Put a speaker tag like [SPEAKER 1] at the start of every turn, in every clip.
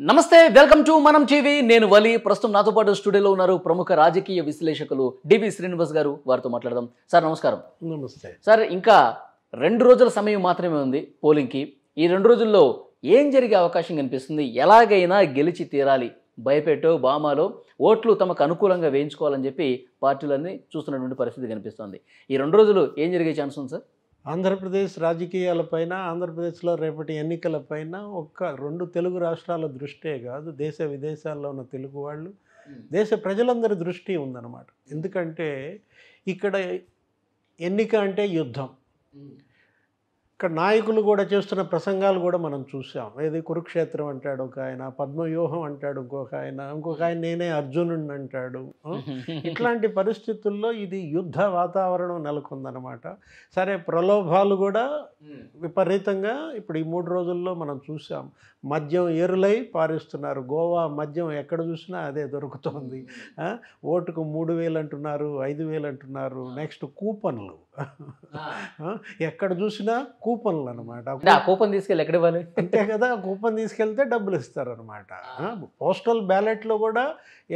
[SPEAKER 1] నమస్తే welcome to మనం TV నేను వలి ప్రస్తుతం నాతో పాటు స్టూడియోలో ఉన్నారు ప్రముఖ రాజకీయ విశ్లేషకులు డివి శ్రీనివాస్ గారు వారితో మాట్లాడదాం సార్ నమస్కారం
[SPEAKER 2] నమస్తే
[SPEAKER 1] సార్ ఇంకా 2 రోజుల సమయం మాత్రమే ఉంది పోలింగ్కి ఈ 2 రోజుల్లో ఏం జరిగే అవకాశం కనిపిస్తుంది ఎలాగైనా గెలిచి తీరాలి భయపెట్టో బామాలో ఓట్లు తమకు అనుకూలంగా వేయించుకోవాలని చెప్పి పార్టీలన్నీ చూస్తున్నటువంటి పరిస్థితి కనిపిస్తుంది ఈ 2 రోజులు ఏం జరిగే ఛాన్స్ ఉంది సార్
[SPEAKER 2] ఆంధ్రప్రదేశ్ రాజకీయాలపైన ఆంధ్రప్రదేశ్లో రేపటి ఎన్నికలపైన ఒక్క 2 తెలుగు రాష్ట్రాల దృష్టే కాదు దేశ విదేశాల్లో ఉన్న తెలుగు వాళ్ళు దేశ ప్రజలందరి దృష్టి ఉందన్నమాట. ఎందుకంటే ఇక్కడ ఎన్నిక అంటే యుద్ధం. ఇక్కడ నాయకులు కూడా చేస్తున్న ప్రసంగాలు కూడా మనం చూసాం. ఏది కురుక్షేత్రం అంటాడు ఒక ఆయన, పద్మవ్యూహం అంటాడు ఇంకొక ఆయన నేనే అర్జునుడిని అంటాడు. ఇట్లాంటి పరిస్థితుల్లో ఇది యుద్ధ వాతావరణం నెలకొందనమాట. సరే ప్రలోభాలు కూడా విపరీతంగా ఇప్పుడు ఈ 3 రోజుల్లో మనం చూసాం. మద్యం ఏరులై పారిస్తున్నారు. గోవా మద్యం ఎక్కడ చూసినా అదే దొరుకుతోంది. ఓటుకు 3,000 అంటున్నారు, 5,000 అంటున్నారు. నెక్స్ట్ కూపన్లు ఎక్కడ చూసినా కూపన్లు అనమాట.
[SPEAKER 1] కూపన్ తీసుకెళ్ళి ఎక్కడ ఇవ్వాలి
[SPEAKER 2] అంతే కదా, కూపన్ తీసుకెళ్తే డబ్బులు ఇస్తారనమాట. పోస్టల్ బ్యాలెట్లో కూడా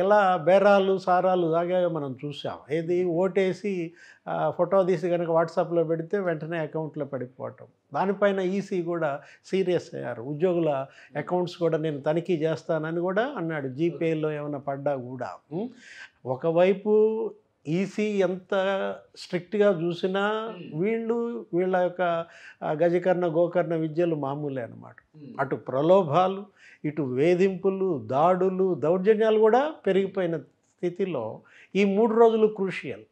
[SPEAKER 2] ఎలా బేరాలు సారాలు సాగాయో మనం చూసాం. ఏది ఓటేసి ఫోటో తీసి కనుక వాట్సాప్లో పెడితే వెంటనే అకౌంట్లో పడిపోవటం. దానిపైన ఈసీ కూడా సీరియస్ అయ్యారు. ఉద్యోగుల అకౌంట్స్ కూడా నేను తనిఖీ చేస్తానని కూడా అన్నాడు. జీపేలో ఏమైనా పడ్డా కూడా. ఒకవైపు ఈసీ ఎంత స్ట్రిక్ట్గా చూసినా వీళ్ళ యొక్క గజకర్ణ గోకర్ణ విద్యలు మామూలే అనమాట. అటు ప్రలోభాలు, ఇటు వేధింపులు, దాడులు, దౌర్జన్యాలు కూడా పెరిగిపోయిన స్థితిలో ఈ 3 రోజులు క్రూషియల్.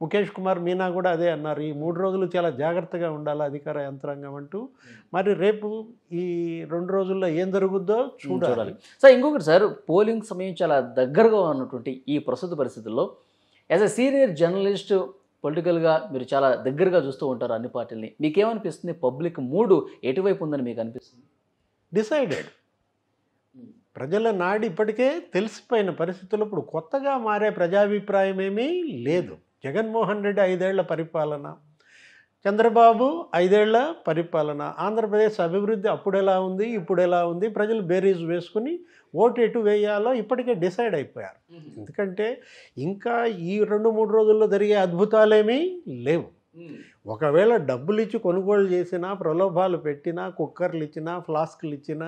[SPEAKER 2] ముఖేష్ కుమార్ మీనా కూడా అదే అన్నారు. ఈ 3 రోజులు చాలా జాగ్రత్తగా ఉండాలి అధికార యంత్రాంగం అంటూ. మరి రేపు ఈ 2 రోజుల్లో ఏం జరుగుద్దో చూడాలి.
[SPEAKER 1] సార్ ఇంకొకటి సార్, పోలింగ్ సమయం చాలా దగ్గరగా ఉన్నటువంటి ఈ ప్రస్తుత పరిస్థితుల్లో యాజ్ ఎ సీనియర్ జర్నలిస్ట్ పొలిటికల్గా మీరు చాలా దగ్గరగా చూస్తూ ఉంటారు అన్ని పార్టీలని. మీకేమనిపిస్తుంది? పబ్లిక్ మూడు ఎటువైపు ఉందని మీకు అనిపిస్తుంది?
[SPEAKER 2] డిసైడెడ్. ప్రజల నాడి ఇప్పటికే తెలిసిపోయిన పరిస్థితుల్లో ఇప్పుడు కొత్తగా మారే ప్రజాభిప్రాయం ఏమీ లేదు. జగన్మోహన్ రెడ్డి 5 ఏళ్ల పరిపాలన, చంద్రబాబు 5 ఏళ్ల పరిపాలన, ఆంధ్రప్రదేశ్ అభివృద్ధి అప్పుడు ఎలా ఉంది ఇప్పుడు ఎలా ఉంది, ప్రజలు బేరీజ్ వేసుకుని ఓటు ఎటు వేయాలో ఇప్పటికే డిసైడ్ అయిపోయారు. ఎందుకంటే ఇంకా ఈ 2-3 రోజుల్లో జరిగే అద్భుతాలేమీ లేవు. ఒకవేళ డబ్బులు ఇచ్చి కొనుగోలు చేసినా, ప్రలోభాలు పెట్టినా, కుక్కర్లు ఇచ్చినా, ఫ్లాస్కులు ఇచ్చినా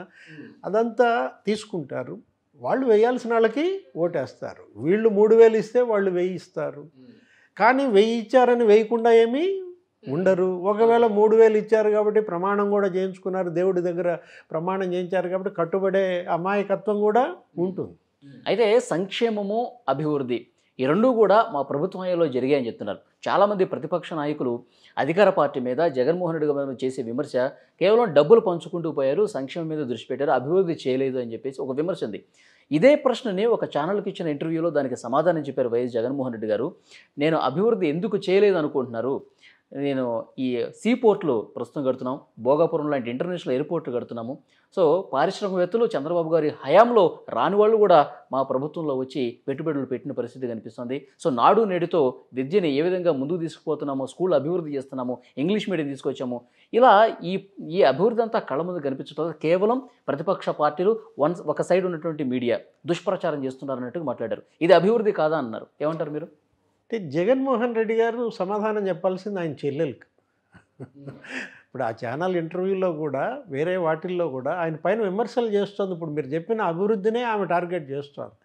[SPEAKER 2] అదంతా తీసుకుంటారు. వాళ్ళు వేయాల్సిన వాళ్ళకి ఓటేస్తారు. వీళ్ళు 3,000 ఇస్తే వాళ్ళు 1,000 ఇస్తారు. కానీ 1,000 ఇచ్చారని వేయకుండా ఏమీ ఉండరు. ఒకవేళ 3,000 ఇచ్చారు కాబట్టి ప్రమాణం కూడా చేయించుకున్నారు, దేవుడి దగ్గర ప్రమాణం చేయించారు కాబట్టి కట్టుబడే అమాయకత్వం కూడా ఉంటుంది.
[SPEAKER 1] అయితే సంక్షేమము అభివృద్ధి ఈ 2 కూడా మా ప్రభుత్వ హయాంలో జరిగాయని చెప్తున్నారు. చాలామంది ప్రతిపక్ష నాయకులు అధికార పార్టీ మీద జగన్మోహన్ రెడ్డి మీద చేసే విమర్శ కేవలం డబ్బులు పంచుకుంటూ పోయారు, సంక్షేమం మీద దృష్టి పెట్టారు, అభివృద్ధి చేయలేదు అని చెప్పేసి ఒక విమర్శ ఉంది. ఇదే ప్రశ్నని ఒక ఛానల్కి ఇచ్చిన ఇంటర్వ్యూలో దానికి సమాధానం చెప్పారు వైఎస్ జగన్మోహన్ రెడ్డి గారు. నేను అభివృద్ధి ఎందుకు చేయలేదు అనుకుంటున్నారు, నేను ఈ సీ పోర్ట్లు ప్రస్తుతం కడుతున్నాం, భోగాపురం లాంటి ఇంటర్నేషనల్ ఎయిర్పోర్ట్లు కడుతున్నాము. సో పారిశ్రామికవేత్తలు చంద్రబాబు గారి హయాంలో రాని వాళ్ళు కూడా మా ప్రభుత్వంలో వచ్చి పెట్టుబడులు పెట్టిన పరిస్థితి కనిపిస్తుంది. సో నాడు నేడుతో విద్యని ఏ విధంగా ముందుకు తీసుకుపోతున్నామో, స్కూల్ అభివృద్ధి చేస్తున్నాము, ఇంగ్లీష్ మీడియం తీసుకొచ్చాము. ఇలా ఈ అభివృద్ధి అంతా కళ్ళ ముందు కనిపించడం కేవలం ప్రతిపక్ష పార్టీలు ఒక సైడ్ ఉన్నటువంటి మీడియా దుష్ప్రచారం చేస్తున్నారు అన్నట్టుగా మాట్లాడారు. ఇది అభివృద్ధి కాదా అన్నారు. ఏమంటారు మీరు?
[SPEAKER 2] అంటే జగన్మోహన్ రెడ్డి గారు సమాధానం చెప్పాల్సింది ఆయన చెల్లెలకి. ఇప్పుడు ఆ ఛానల్ ఇంటర్వ్యూలో కూడా వేరే వాటిల్లో కూడా ఆయన పైన విమర్శలు చేస్తుంది. ఇప్పుడు మీరు చెప్పిన అభివృద్ధినే ఆమె టార్గెట్ చేస్తుంది.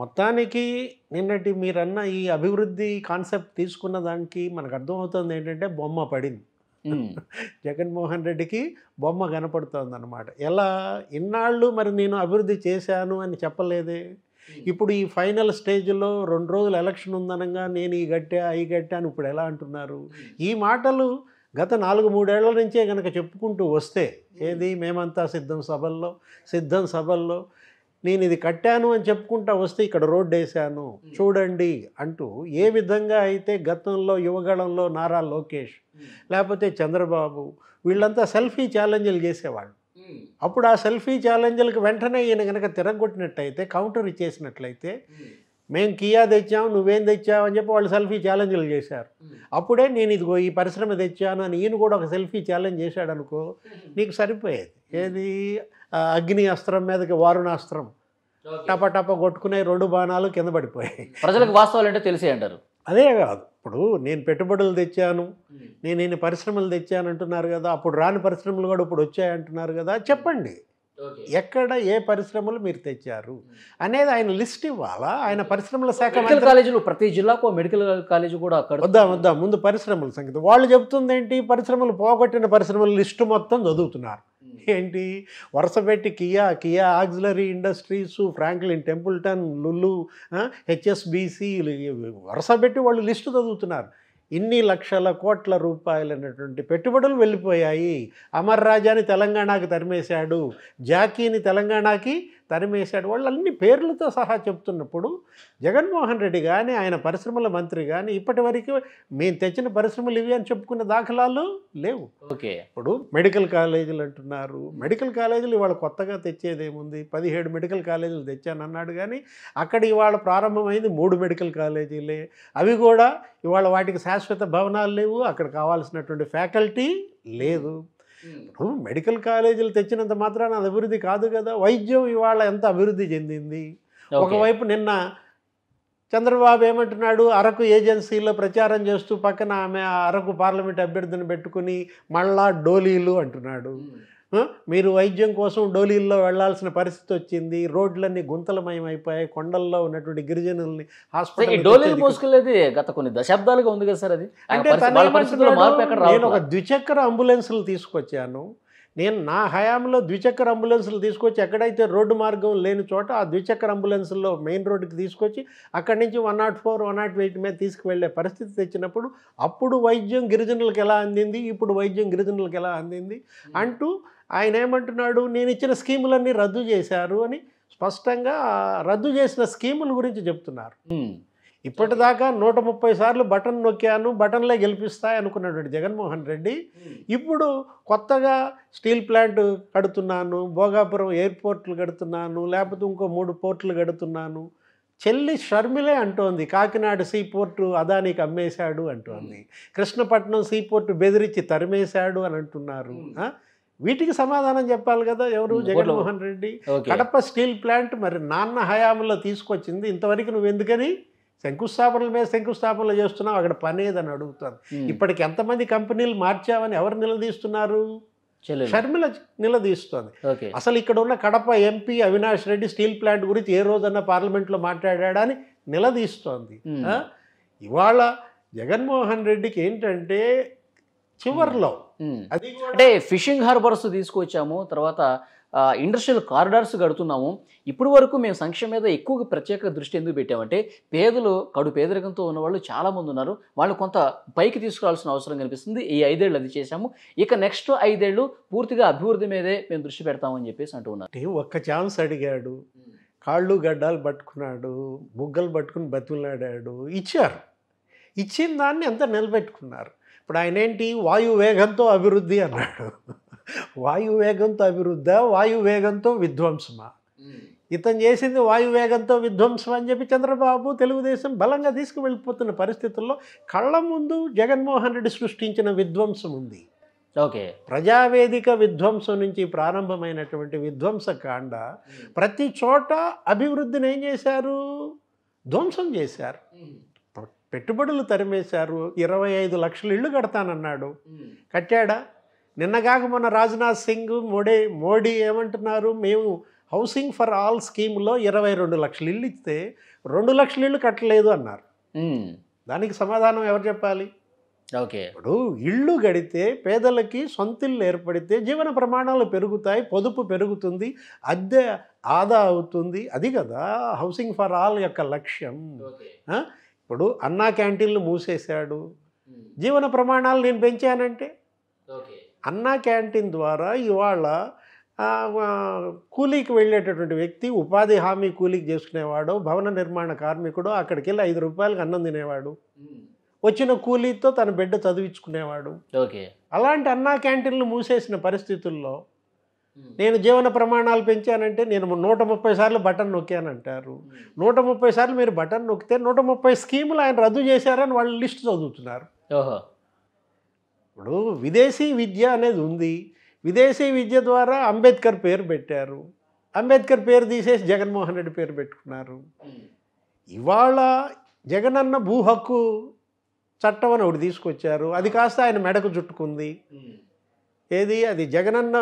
[SPEAKER 2] మొత్తానికి నిన్నటి మీరన్న ఈ అభివృద్ధి కాన్సెప్ట్ తీసుకున్న దానికి మనకు అర్థమవుతుంది ఏంటంటే బొమ్మ పడింది. జగన్మోహన్ రెడ్డికి బొమ్మ కనపడుతుంది అన్నమాట. ఎలా ఇన్నాళ్ళు మరి నేను అభివృద్ధి చేశాను అని చెప్పలేదే. ఇప్పుడు ఈ ఫైనల్ స్టేజ్లో 2 రోజులు ఎలక్షన్ ఉందనగా నేను ఈ గట్టా అని ఇప్పుడు ఎలా అంటున్నారు? ఈ మాటలు గత 4-3 ఏళ్ల నుంచే కనుక చెప్పుకుంటూ వస్తే ఏది మేమంతా సిద్ధం సభల్లో నేను ఇది కట్టాను అని చెప్పుకుంటా వస్తే ఇక్కడ రోడ్డు వేసాను చూడండి అంటూ ఏ విధంగా అయితే గతంలో యువగళంలో నారా లోకేష్ లేకపోతే చంద్రబాబు వీళ్ళంతా సెల్ఫీ ఛాలెంజ్లు చేసేవాళ్ళు. అప్పుడు ఆ సెల్ఫీ ఛాలెంజ్లకు వెంటనే ఈయన కనుక తిరగొట్టినట్టయితే, కౌంటర్ ఇచ్చేసినట్లయితే, మేము కియా తెచ్చాము నువ్వేం తెచ్చావు అని చెప్పి వాళ్ళు సెల్ఫీ ఛాలెంజ్లు చేశారు. అప్పుడే నేను ఇదిగో ఈ పరిశ్రమ తెచ్చాను అని ఈయన కూడా ఒక సెల్ఫీ ఛాలెంజ్ చేశాడు అనుకో, నీకు సరిపోయేది. ఏది అగ్ని అస్త్రం మీదకి వారుణాస్త్రం టప టప కొట్టుకునే 2 బాణాలు కింద పడిపోయాయి.
[SPEAKER 1] ప్రజలకు వాస్తవాలు అంటే తెలిసే అంటారు.
[SPEAKER 2] అదే కాదు, ఇప్పుడు నేను పెట్టుబడులు తెచ్చాను, నేను ఇన్ని పరిశ్రమలు తెచ్చాను అంటున్నారు కదా, అప్పుడు రాని పరిశ్రమలు కూడా ఇప్పుడు వచ్చాయంటున్నారు కదా, చెప్పండి ఎక్కడ ఏ పరిశ్రమలు మీరు తెచ్చారు అనేది ఆయన లిస్ట్ ఇవ్వాలా. ఆయన పరిశ్రమల శాఖ
[SPEAKER 1] మెడికల్ కాలేజీలు ప్రతి జిల్లాకు మెడికల్ కాలేజీ కూడా
[SPEAKER 2] వద్దా ముందు పరిశ్రమల సంగతి. వాళ్ళు చెబుతుంది ఏంటి, పరిశ్రమలు పోగొట్టిన పరిశ్రమల లిస్టు మొత్తం చదువుతున్నారు. ఏంటి వరుస పెట్టి Kia auxiliary industries, Franklin Templeton, Lulu, HSBC వరుస పెట్టి వాళ్ళు లిస్టు చదువుతున్నారు. ఇన్ని లక్షల కోట్ల రూపాయలైనటువంటి పెట్టుబడులు వెళ్ళిపోయాయి. అమర్ రాజాని తెలంగాణకి తరిమేశాడు, జాకీని తెలంగాణకి తరిమేశాడు, వాళ్ళు అన్ని పేర్లతో సహా చెప్తున్నప్పుడు జగన్మోహన్ రెడ్డి కానీ ఆయన పరిశ్రమల మంత్రి కానీ ఇప్పటి వరకు మేము తెచ్చిన పరిశ్రమలు ఇవి అని చెప్పుకున్న దాఖలాలు లేవు.
[SPEAKER 1] ఓకే,
[SPEAKER 2] ఇప్పుడు మెడికల్ కాలేజీలు అంటున్నారు. మెడికల్ కాలేజీలు ఇవాళ కొత్తగా తెచ్చేదేముంది, 17 మెడికల్ కాలేజీలు తెచ్చానన్నాడు కానీ అక్కడ ఇవాళ ప్రారంభమైంది 3 మెడికల్ కాలేజీలే. అవి కూడా ఇవాళ వాటికి శాశ్వత భవనాలు లేవు, అక్కడ కావాల్సినటువంటి ఫ్యాకల్టీ లేదు. ఇప్పుడు మెడికల్ కాలేజీలు తెచ్చినంత మాత్రాన అది అభివృద్ధి కాదు కదా. వైద్యం ఇవాళ ఎంత అభివృద్ధి చెందింది. ఒకవైపు నిన్న చంద్రబాబు ఏమంటున్నాడు, అరకు ఏజెన్సీలో ప్రచారం చేస్తూ పక్కన ఆమె అరకు పార్లమెంట్ అభ్యర్థిని పెట్టుకుని మళ్ళా డోలీలు అంటున్నాడు. మీరు వైద్యం కోసం డోలీల్లో వెళ్లాల్సిన పరిస్థితి వచ్చింది, రోడ్లన్నీ గుంతలమయం అయిపోయాయి, కొండల్లో ఉన్నటువంటి గిరిజనుల్ని హాస్పిటల్
[SPEAKER 1] డోలీలు మోసుకెళ్ళేది గత కొన్ని దశాబ్దాలుగా ఉంది కదా సార్. అది
[SPEAKER 2] అంటే నేను ఒక ద్విచక్ర అంబులెన్సులు తీసుకొచ్చాను, నేను నా హయాంలో ద్విచక్ర అంబులెన్సులు తీసుకొచ్చి ఎక్కడైతే రోడ్డు మార్గం లేని చోట ఆ ద్విచక్ర అంబులెన్సుల్లో మెయిన్ రోడ్డుకి తీసుకొచ్చి అక్కడి నుంచి 104, 108 మీద తీసుకువెళ్ళే పరిస్థితి తెచ్చినప్పుడు అప్పుడు వైద్యం గిరిజనులకు ఎలా అందింది, ఇప్పుడు వైద్యం గిరిజనులకు ఎలా అందింది అంటూ ఆయన ఏమంటున్నాడు, నేను ఇచ్చిన స్కీములన్నీ రద్దు చేశారు అని స్పష్టంగా రద్దు చేసిన స్కీముల గురించి చెప్తున్నారు. ఇప్పటిదాకా 130 సార్లు బటన్ నొక్కాను, బటన్లే గెలిపిస్తాయి అనుకున్నటువంటి జగన్మోహన్ రెడ్డి ఇప్పుడు కొత్తగా స్టీల్ ప్లాంట్ కడుతున్నాను, భోగాపురం ఎయిర్పోర్ట్లు కడుతున్నాను, లేకపోతే ఇంకో 3 పోర్ట్లు కడుతున్నాను. చెల్లి షర్మిలే అంటోంది కాకినాడ సీ పోర్టు అదానికి అమ్మేశాడు అంటోంది, కృష్ణపట్నం సీ పోర్టు బెదిరించి తరిమేశాడు అని అంటున్నారు. వీటికి సమాధానం చెప్పాలి కదా ఎవరు, జగన్మోహన్ రెడ్డి. కడప స్టీల్ ప్లాంట్ మరి నాన్న హయాంలో తీసుకొచ్చింది, ఇంతవరకు నువ్వు ఎందుకని శంకుస్థాపనల మీద శంకుస్థాపనలు చేస్తున్నావు, అక్కడ పనేదని అడుగుతాను. ఇప్పటికి ఎంతమంది కంపెనీలు మార్చావని ఎవరు నిలదీస్తున్నారు, షర్మిల నిలదీస్తుంది. అసలు ఇక్కడ ఉన్న Kadapa MP Avinash Reddy steel plant గురించి ఏ రోజన్నా పార్లమెంట్లో మాట్లాడా అని నిలదీస్తోంది. ఇవాళ జగన్మోహన్ రెడ్డికి ఏంటంటే చివర్లో అది
[SPEAKER 1] అంటే ఫిషింగ్ హార్బర్స్ తీసుకొచ్చాము, తర్వాత ఇండస్ట్రియల్ కారిడార్స్ కడుతున్నాము. ఇప్పుడు వరకు మేము సంక్షేమం మీద ఎక్కువగా ప్రత్యేక దృష్టి ఎందుకు పెట్టామంటే పేదలు కడు పేదరికంతో ఉన్నవాళ్ళు చాలామంది ఉన్నారు, వాళ్ళు కొంత పైకి తీసుకురావాల్సిన అవసరం కనిపిస్తుంది. ఈ 5 ఏళ్ళు అది చేశాము, ఇక నెక్స్ట్ 5 ఏళ్ళు పూర్తిగా అభివృద్ధి మీదే మేము దృష్టి పెడతామని చెప్పేసి అంటూ ఉన్నారు.
[SPEAKER 2] ఒక్క ఛాన్స్ అడిగాడు, కాళ్ళు గడ్డాలు పట్టుకున్నాడు, బుగ్గలు పట్టుకుని బతులాడాడు, ఇచ్చారు. ఇచ్చిన దాన్ని ఎంత నిలబెట్టుకున్నారు. ఇప్పుడు ఆయన ఏంటి వాయు వేగంతో అభివృద్ధి అన్నాడు. వాయు వేగంతో అభివృద్ధా, వాయు వేగంతో విధ్వంసమా? ఇతను చేసింది వాయు వేగంతో విధ్వంసం అని చెప్పి చంద్రబాబు తెలుగుదేశం బలంగా తీసుకువెళ్ళిపోతున్న పరిస్థితుల్లో కళ్ళ ముందు జగన్మోహన్ రెడ్డి సృష్టించిన విధ్వంసం ఉంది.
[SPEAKER 1] ఓకే,
[SPEAKER 2] ప్రజావేదిక విధ్వంసం నుంచి ప్రారంభమైనటువంటి విధ్వంసకాండ ప్రతి చోట అభివృద్ధిని ఏం చేశారు, ధ్వంసం చేశారు. పెట్టుబడులు తరిమేశారు. 25 లక్షల ఇళ్ళు కడతానన్నాడు, కట్టాడా? నిన్నగాక మొన్న రాజ్నాథ్ సింగ్ మోడీ ఏమంటున్నారు, మేము హౌసింగ్ ఫర్ ఆల్ స్కీమ్లో 22 లక్షల ఇళ్ళు ఇస్తే 2 లక్షల ఇళ్ళు కట్టలేదు అన్నారు. దానికి సమాధానం ఎవరు చెప్పాలి?
[SPEAKER 1] ఓకే,
[SPEAKER 2] ఇప్పుడు ఇళ్ళు గడితే పేదలకి సొంతిల్లు ఏర్పడితే జీవన ప్రమాణాలు పెరుగుతాయి, పొదుపు పెరుగుతుంది, అద్దె ఆదా అవుతుంది. అది కదా హౌసింగ్ ఫర్ ఆల్ యొక్క లక్ష్యం. ఇప్పుడు అన్నా క్యాంటీన్లు మూసేశాడు, జీవన ప్రమాణాలు నేను పెంచానంటే అన్నా క్యాంటీన్ ద్వారా ఇవాళ కూలీకి వెళ్ళేటటువంటి వ్యక్తి ఉపాధి హామీ కూలీకి చేసుకునేవాడు, భవన నిర్మాణ కార్మికుడు అక్కడికి వెళ్ళి 5 రూపాయలకు అన్నం తినేవాడు, వచ్చిన కూలీతో తన బిడ్డ చదివించుకునేవాడు. అలాంటి అన్నా క్యాంటీన్లు మూసేసిన పరిస్థితుల్లో నేను జీవన ప్రమాణాలు పెంచానంటే నేను 130 సార్లు బటన్ నొక్కానంటారు. 130 సార్లు మీరు బటన్ నొక్కితే 130 స్కీములు ఆయన రద్దు చేశారని వాళ్ళు లిస్ట్ చదువుతున్నారు. ఇప్పుడు విదేశీ విద్య అనేది ఉంది, విదేశీ విద్య ద్వారా అంబేద్కర్ పేరు పెట్టారు, అంబేద్కర్ పేరు తీసేసి జగన్మోహన్ రెడ్డి పేరు పెట్టుకున్నారు. ఇవాళ జగనన్న భూ హక్కు చట్టం అని ఒకటి తీసుకొచ్చారు, అది కాస్త ఆయన మెడకు చుట్టుకుంది. ఏది అది జగనన్న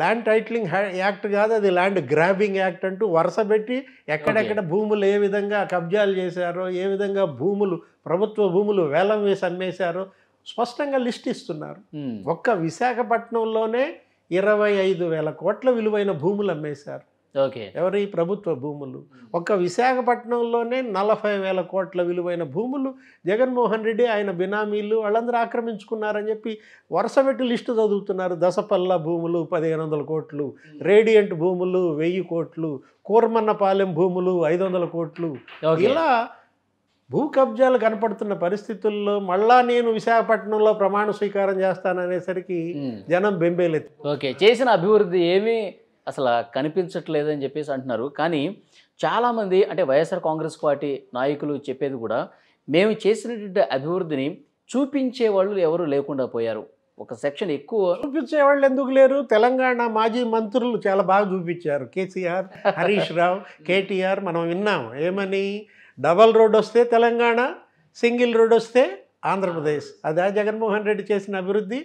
[SPEAKER 2] ల్యాండ్ టైటిలింగ్ యాక్ట్ కాదు, అది ల్యాండ్ గ్రాబింగ్ యాక్ట్ అంటూ వరుస పెట్టి ఎక్కడెక్కడ భూములు ఏ విధంగా కబ్జాలు చేశారో, ఏ విధంగా భూములు ప్రభుత్వ భూములు వేలం వేసి అమ్మేశారో స్పష్టంగా లిస్ట్ ఇస్తున్నారు. ఒక్క విశాఖపట్నంలోనే 25,000 కోట్ల విలువైన భూములు అమ్మేశారు.
[SPEAKER 1] ఓకే,
[SPEAKER 2] ఎవరి ప్రభుత్వ భూములు. ఒక్క విశాఖపట్నంలోనే 40,000 కోట్ల విలువైన భూములు జగన్మోహన్ రెడ్డి ఆయన బినామీలు వాళ్ళందరూ ఆక్రమించుకున్నారని చెప్పి వరుస పెట్టి లిస్టు చదువుతున్నారు. దసపల్ల భూములు 1,500 కోట్లు, రేడియంట్ భూములు 1,000 కోట్లు, కూర్మన్నపాలెం భూములు 500 కోట్లు. ఇలా భూ కబ్జాలు కనపడుతున్న పరిస్థితుల్లో మళ్ళా నేను విశాఖపట్నంలో ప్రమాణ స్వీకారం చేస్తాననేసరికి జనం బెంబేలెత్తి.
[SPEAKER 1] ఓకే, చేసిన అభివృద్ధి ఏమీ అసలు కనిపించట్లేదని చెప్పేసి అంటున్నారు. కానీ చాలామంది అంటే వైఎస్ఆర్ కాంగ్రెస్ పార్టీ నాయకులు చెప్పేది కూడా మేము చేసినటువంటి అభివృద్ధిని చూపించే వాళ్ళు ఎవరు లేకుండా పోయారు. ఒక సెక్షన్ ఎక్కువ
[SPEAKER 2] చూపించేవాళ్ళు ఎందుకు లేరు? తెలంగాణ మాజీ మంత్రులు చాలా బాగా చూపించారు. కేసీఆర్, హరీష్ రావు, కేటీఆర్. మనం విన్నాం ఏమని, డబల్ రోడ్ వస్తే తెలంగాణ, సింగిల్ రోడ్ వస్తే ఆంధ్రప్రదేశ్. అదే జగన్మోహన్ రెడ్డి చేసిన అభివృద్ధి.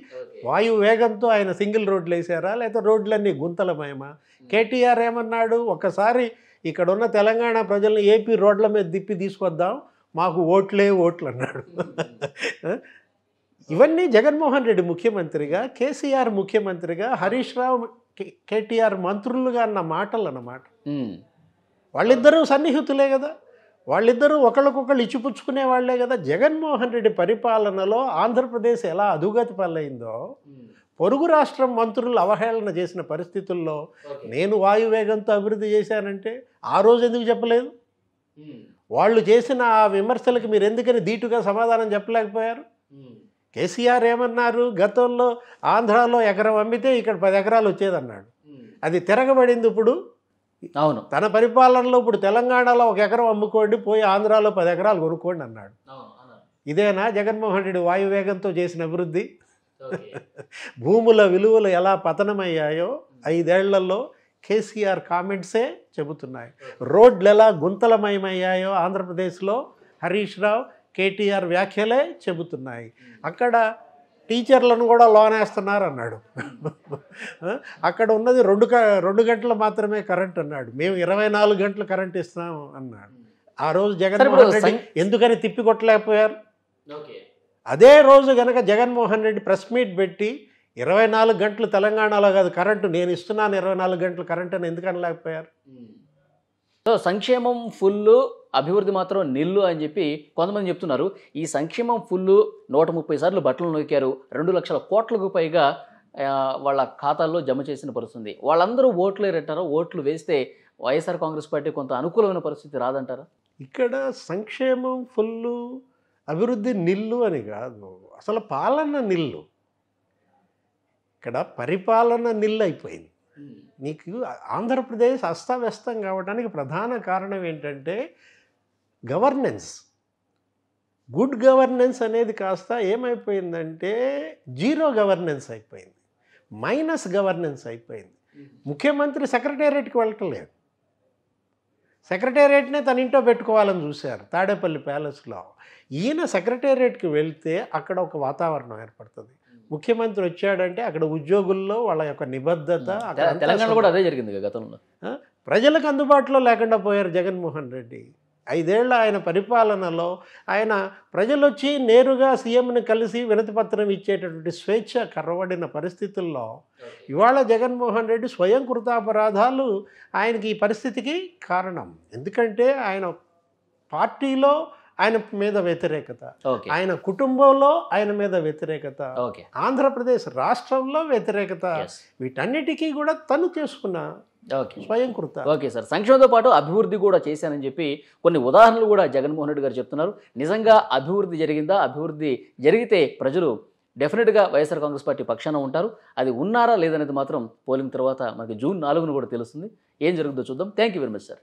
[SPEAKER 2] వాయు వేగంతో ఆయన సింగిల్ రోడ్లు వేసారా, లేకపోతే రోడ్లన్నీ గుంతలమయమా? కేటీఆర్ ఏమన్నాడు, ఒక్కసారి ఇక్కడ ఉన్న తెలంగాణ ప్రజల్ని ఏపీ రోడ్ల మీద తిప్పి తీసుకొద్దాం, మాకు ఓట్లే ఓట్లు అన్నాడు. ఇవన్నీ జగన్మోహన్ రెడ్డి ముఖ్యమంత్రిగా, కేసీఆర్ ముఖ్యమంత్రిగా, హరీష్ రావు, కేటీఆర్ మంత్రులుగా అన్న మాటలు అన్నమాట. వాళ్ళిద్దరూ సన్నిహితులే కదా, వాళ్ళిద్దరూ ఒకళ్ళకొకళ్ళు ఇచ్చిపుచ్చుకునే వాళ్లే కదా. జగన్మోహన్ రెడ్డి పరిపాలనలో ఆంధ్రప్రదేశ్ ఎలా అధోగతి పాలైందో, పొరుగు రాష్ట్రం మంత్రులు అవహేళన చేసిన పరిస్థితుల్లో నేను వాయువేగంతో అభివృద్ధి చేశానంటే ఆ రోజు ఎందుకు చెప్పలేదు? వాళ్ళు చేసిన ఆ విమర్శలకు మీరు ఎందుకని ధీటుగా సమాధానం చెప్పలేకపోయారు? కేసీఆర్ ఏమన్నారు, గతంలో ఆంధ్రాలో ఎకరం అమ్మితే ఇక్కడ 10 ఎకరాలు వచ్చేదన్నాడు. అది తిరగబడింది ఇప్పుడు.
[SPEAKER 1] అవును,
[SPEAKER 2] తన పరిపాలనలో ఇప్పుడు తెలంగాణలో 1 ఎకరం అమ్ముకోండి, పోయి ఆంధ్రాలో 10 ఎకరాలు కొనుక్కోండి అన్నాడు. ఇదేనా జగన్మోహన్ రెడ్డి వాయువేగంతో చేసిన అభివృద్ధి? భూముల విలువలు ఎలా పతనమయ్యాయో 5 ఏళ్లలో కేసీఆర్ కామెంట్సే చెబుతున్నాయి. రోడ్లు ఎలా గుంతలమయమయ్యాయో ఆంధ్రప్రదేశ్లో హరీష్ రావు, కేటీఆర్ వ్యాఖ్యలే చెబుతున్నాయి. అక్కడ టీచర్లను కూడా లోనేస్తున్నారు అన్నాడు. అక్కడ ఉన్నది 2 గంటలు మాత్రమే కరెంట్ అన్నాడు. మేము 24 గంటలు కరెంట్ ఇస్తున్నాం అన్నాడు. ఆ రోజు జగన్మోహన్ రెడ్డి ఎందుకని తిప్పికొట్టలేకపోయారు? అదే రోజు కనుక జగన్మోహన్ రెడ్డి ప్రెస్ మీట్ పెట్టి 24 గంటలు తెలంగాణలో కాదు కరెంటు నేను ఇస్తున్నాను, 24 గంటలు కరెంట్ అని ఎందుకు అనలేకపోయారు?
[SPEAKER 1] సో సంక్షేమం ఫుల్లు, అభివృద్ధి మాత్రం నిల్లు అని చెప్పి కొంతమంది చెప్తున్నారు. ఈ సంక్షేమం ఫుల్లు 130 సార్లు బట్టలు నొక్కారు, 2 లక్షల కోట్లకు పైగా వాళ్ళ ఖాతాల్లో జమ చేసిన పరిస్థితి. వాళ్ళందరూ ఓట్లు వేరంటారా? ఓట్లు వేస్తే వైఎస్ఆర్ కాంగ్రెస్ పార్టీ కొంత అనుకూలమైన పరిస్థితి రాదంటారా?
[SPEAKER 2] ఇక్కడ సంక్షేమం ఫుల్లు, అభివృద్ధి నిల్లు అని కాదు, అసలు పాలన నిల్లు. ఇక్కడ పరిపాలన నిల్లు అయిపోయింది. నీకు ఆంధ్రప్రదేశ్ అస్తవ్యస్తం కావడానికి ప్రధాన కారణం ఏంటంటే గవర్నెన్స్. గుడ్ గవర్నెన్స్ అనేది కాస్త ఏమైపోయిందంటే జీరో గవర్నెన్స్ అయిపోయింది, మైనస్ గవర్నెన్స్ అయిపోయింది. ముఖ్యమంత్రి సెక్రటేరియట్కి వెళ్ళట్లేదు, సెక్రటేరియట్నే తన ఇంట్లో పెట్టుకోవాలని చూశారు తాడేపల్లి ప్యాలెస్లో. ఈయన సెక్రటేరియట్కి వెళ్తే అక్కడ ఒక వాతావరణం ఏర్పడుతుంది. ముఖ్యమంత్రి వచ్చాడంటే అక్కడ ఉద్యోగుల్లో వాళ్ళ యొక్క నిబద్ధత,
[SPEAKER 1] తెలంగాణలో కూడా అదే జరిగింది గతంలో.
[SPEAKER 2] ప్రజలకు అందుబాటులో లేకుండా పోయారు జగన్మోహన్ రెడ్డి. 5 ఏళ్ల ఆయన పరిపాలనలో ఆయన ప్రజలు వచ్చి నేరుగా సీఎంని కలిసి వినతిపత్రం ఇచ్చేటటువంటి స్వేచ్ఛ కర్రబడిన పరిస్థితుల్లో ఇవాళ జగన్మోహన్ రెడ్డి స్వయం కృతాపరాధాలు ఆయనకి ఈ పరిస్థితికి కారణం. ఎందుకంటే ఆయన పార్టీలో ఆయన మీద వ్యతిరేకత, ఆయన కుటుంబంలో ఆయన మీద వ్యతిరేకత, ఆంధ్రప్రదేశ్ రాష్ట్రంలో వ్యతిరేకత, వీటన్నిటికీ కూడా తను చేసుకున్న స్వయం కృత.
[SPEAKER 1] ఓకే సార్, సంక్షేమంతో పాటు అభివృద్ధి కూడా చేశానని చెప్పి కొన్ని ఉదాహరణలు కూడా జగన్మోహన్ రెడ్డి గారు చెప్తున్నారు. నిజంగా అభివృద్ధి జరిగిందా? అభివృద్ధి జరిగితే ప్రజలు డెఫినెట్గా వైఎస్ఆర్ కాంగ్రెస్ పార్టీ పక్షాన ఉంటారు. అది ఉన్నారా లేదనేది మాత్రం పోలింగ్ తర్వాత మనకి జూన్ 4న కూడా తెలుస్తుంది. ఏం జరుగుతుందో చూద్దాం. Thank you very much sir.